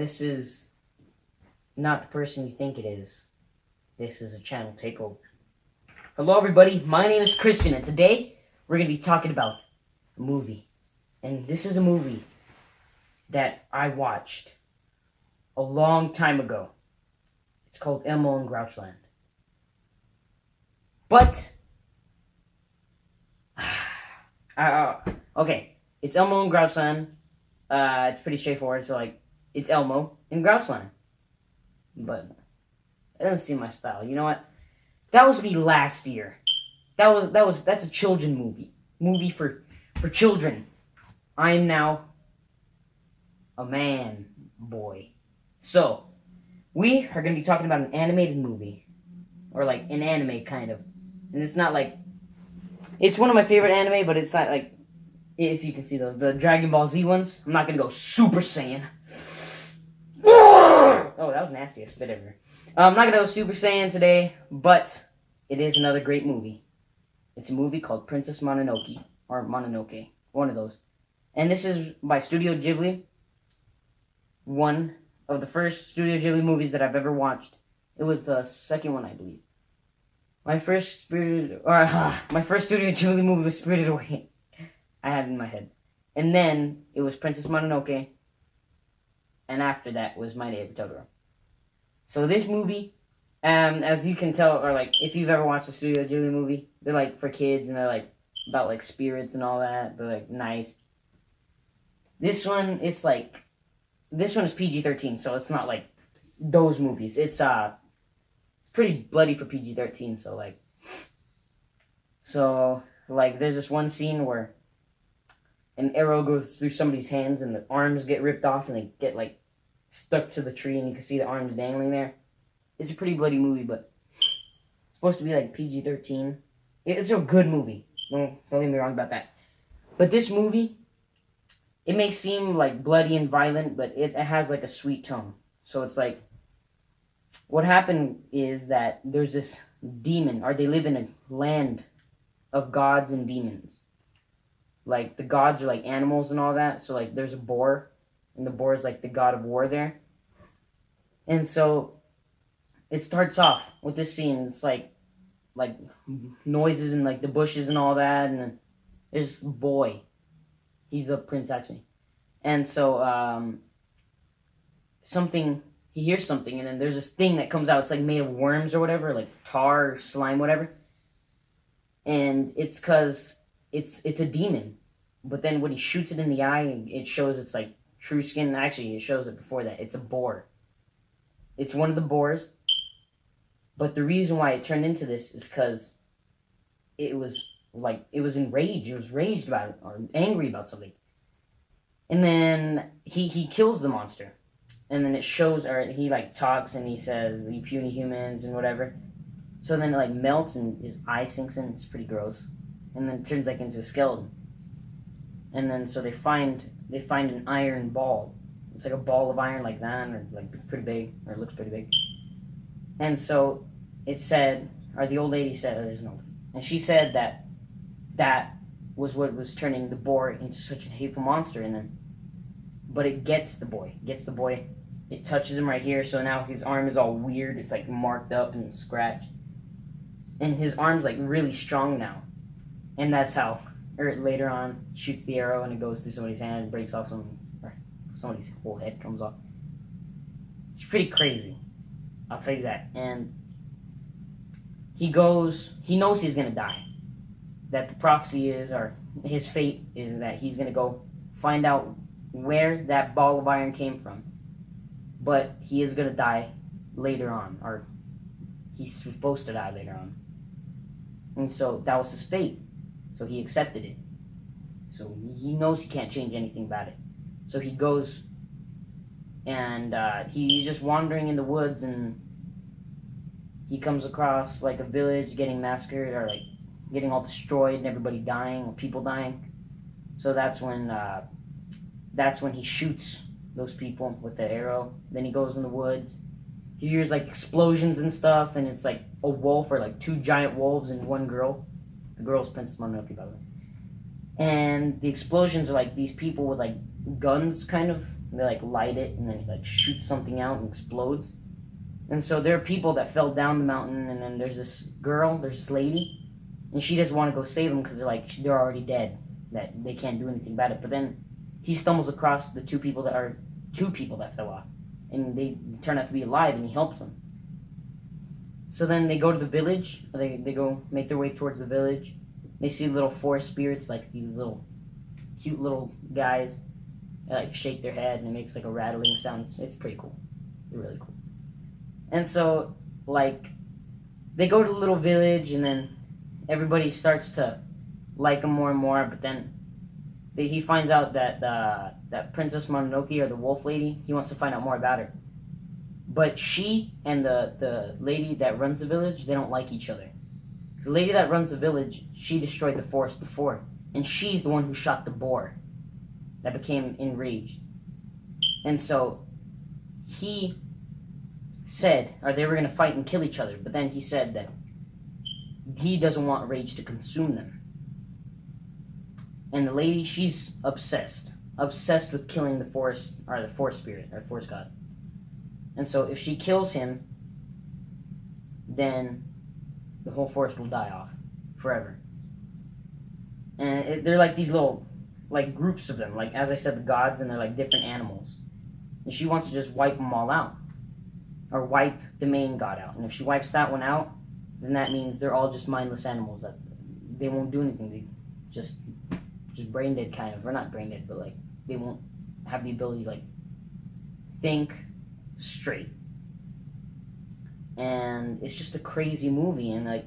this is not the person you think it is. This is a channel takeover. Hello, everybody. My name is Christian, and today we're going to be talking about a movie. And this is a movie that I watched a long time ago. It's called Elmo in Grouchland. But, okay, it's Elmo in Grouchland. It's pretty straightforward. So, it's Elmo in Grouchland. But it doesn't seem my style. You know what? That was me last year. That's a children movie. Movie for children. I am now a man boy. So, we are going to be talking about an animated movie. Or an anime kind of. And it's not it's one of my favorite anime, but it's not if you can see those, the Dragon Ball Z ones. I'm not going to go Super Saiyan. Oh, that was nasty. I spit everywhere. I'm not going to go Super Saiyan today, but it is another great movie. It's a movie called Princess Mononoke, or Mononoke, one of those. And this is by Studio Ghibli. One of the first Studio Ghibli movies that I've ever watched. It was the second one, I believe. My first Studio Ghibli movie was Spirited Away. I had it in my head. And then it was Princess Mononoke. And after that was My Neighbor Totoro. So this movie, as you can tell, or if you've ever watched a Studio Ghibli movie, they're for kids and they're about spirits and all that. They're nice. This one, this one is PG-13, so it's not those movies. It's pretty bloody for PG-13, so there's this one scene where an arrow goes through somebody's hands and the arms get ripped off and they get stuck to the tree and you can see the arms dangling there. It's a pretty bloody movie, but it's supposed to be PG-13. It's a good movie. Don't get me wrong about that. But this movie, it may seem bloody and violent, but it has a sweet tone. So it's what happened is that there's this demon, or they live in a land of gods and demons. The gods are animals and all that. So there's a boar, and the boar is the god of war there. And so it starts off with this scene. It's noises and the bushes and all that, and then there's this boy. He's the prince actually. And so he hears something, and then there's this thing that comes out. It's made of worms or whatever, tar or slime, whatever. And it's because it's a demon. But then when he shoots it in the eye, it shows it's true skin. Actually, it shows it before that. It's a boar. It's one of the boars. But the reason why it turned into this is because it was enraged. It was raged about it, or angry about something. And then he kills the monster. And then it shows, or he talks and he says, "You puny humans," and whatever. So then it melts and his eye sinks in. It's pretty gross. And then it turns into a skeleton. And then so they find an iron ball. It's a ball of iron like that, or it's pretty big, or it looks pretty big. And so it said, or the old lady said, there's an old lady, and she said that was what was turning the boar into such a hateful monster. And then, but it gets the boy. It touches him right here, so now his arm is all weird. It's marked up and scratched. And his arm's really strong now. And that's how, or later on, shoots the arrow and it goes through somebody's hand and breaks off somebody's whole head comes off. It's pretty crazy. I'll tell you that. And he knows he's gonna die. That the prophecy is, or his fate is, that he's gonna go find out where that ball of iron came from. But he is gonna die later on, or he's supposed to die later on. And so that was his fate. So he accepted it. So he knows he can't change anything about it. So he goes, and he's just wandering in the woods, and he comes across a village getting massacred, or getting all destroyed and everybody dying, or people dying. So that's when he shoots those people with the arrow. Then he goes in the woods. He hears explosions and stuff, and it's a wolf, or two giant wolves and one girl. The girl's Princess Mononoke, by the way. And the explosions are these people with guns, kind of, They like light it, and then he like shoots something out and explodes. And so there are people that fell down the mountain, and then there's this girl, there's this lady, and she doesn't want to go save them because they're already dead, that they can't do anything about it. But then he stumbles across the two people that fell off, and they turn out to be alive, and he helps them. So then they go to the village. They go make their way towards the village. They see little forest spirits, like these little cute little guys. They like shake their head, and it makes like a rattling sound. It's pretty cool. They're really cool. And so like they go to the little village, and then everybody starts to like him more and more. But then he finds out that that Princess Mononoke, or the wolf lady, he wants to find out more about her. But she and the lady that runs the village, they don't like each other. The lady that runs the village, she destroyed the forest before. And she's the one who shot the boar that became enraged. And so he said, or they were going to fight and kill each other. But then he said that he doesn't want rage to consume them. And the lady, she's obsessed with killing the forest, or the forest spirit, or forest god. And so if she kills him, then the whole forest will die off forever. And they're like these little, like, groups of them. Like, as I said, the gods, and they're like different animals. And she wants to just wipe them all out. Or wipe the main god out. And if she wipes that one out, then that means they're all just mindless animals. That they won't do anything. They just brain dead, kind of. Or not brain dead, but like, they won't have the ability to, like, think straight. And it's just a crazy movie, and like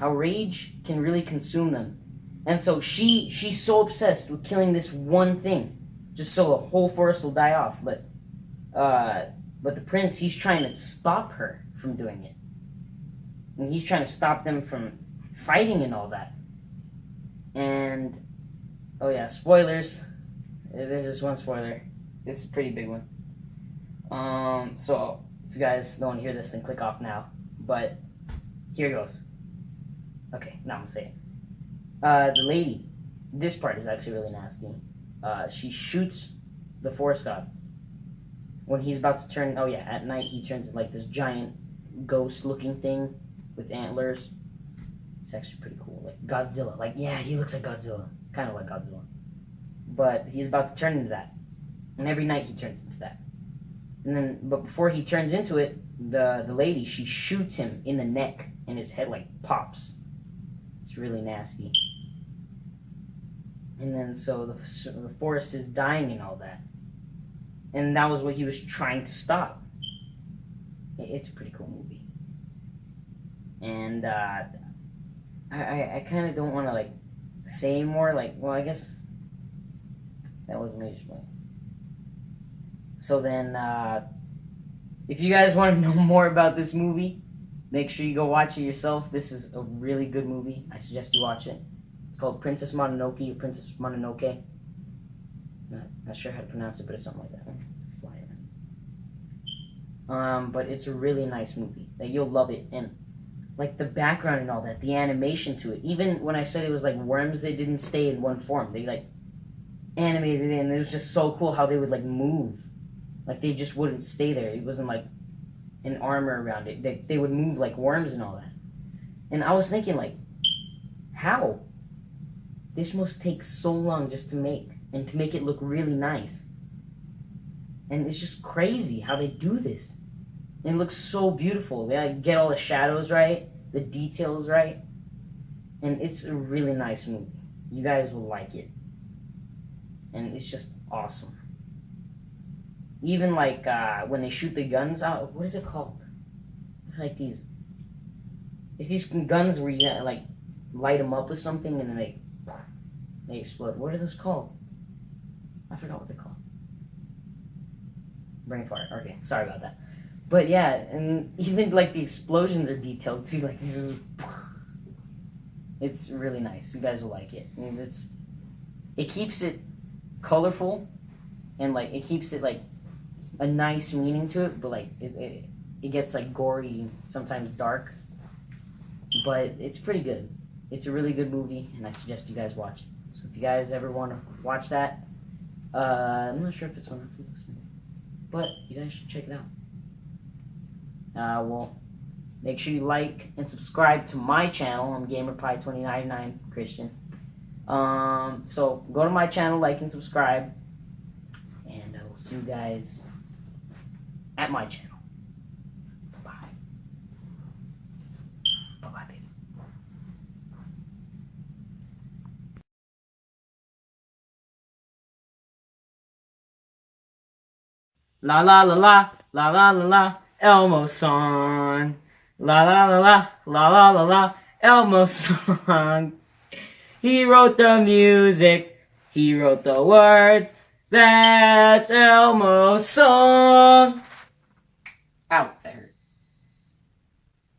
how rage can really consume them. And so she's so obsessed with killing this one thing, just so the whole forest will die off. But the prince, he's trying to stop her from doing it, and he's trying to stop them from fighting and all that. And oh yeah, spoilers. There's this one spoiler. This is a pretty big one. So if you guys don't want to hear this, then click off now. But here goes. Okay, now I'm gonna say it. The lady, this part is actually really nasty. She shoots the forest god when he's about to turn. Oh yeah, at night he turns into like this giant ghost-looking thing with antlers. It's actually pretty cool, like Godzilla. Like, yeah, he looks like Godzilla, kind of like Godzilla. But he's about to turn into that, and every night he turns into that. And then, but before he turns into it, the lady, she shoots him in the neck, and his head like pops. It's really nasty. And then so the forest is dying and all that, and that was what he was trying to stop. It's a pretty cool movie, and I kind of don't want to like say more. Like, well, I guess that was a major spoiler. So then, if you guys want to know more about this movie, make sure you go watch it yourself. This is a really good movie. I suggest you watch it. It's called Princess Mononoke, or Princess Mononoke. Not sure how to pronounce it, but it's something like that. It's a flyer. But it's a really nice movie. Like, you'll love it. And like the background and all that, the animation to it. Even when I said it was like worms, they didn't stay in one form. They like animated it, and it was just so cool how they would like move. Like, they just wouldn't stay there. It wasn't like an armor around it. They would move like worms and all that. And I was thinking, like, how? This must take so long just to make, and to make it look really nice. And it's just crazy how they do this. And it looks so beautiful. They like, get all the shadows right, the details right. And it's a really nice movie. You guys will like it. And it's just awesome. Even like when they shoot the guns out, what is it called? Like these, it's these guns where you like light them up with something and then they explode. What are those called? I forgot what they're called. Brain fart. Okay, sorry about that. But yeah, and even like the explosions are detailed too. Like this is, it's really nice. You guys will like it. I mean, it keeps it colorful, and like it keeps it like a nice meaning to it, but like it gets like gory, sometimes dark, but it's pretty good. It's a really good movie, and I suggest you guys watch it. So if If you guys ever want to watch that, I'm not sure if it's on Netflix, but you guys should check it out. Well, make sure you like and subscribe to my channel. I'm GamerPie2099 Christian. So go to my channel, like and subscribe, and I will see you guys at my channel. Bye. Bye-bye, baby. La la la la, la la la la, Elmo song. La la la la, la la la la, Elmo song. He wrote the music, he wrote the words. That's Elmo's song.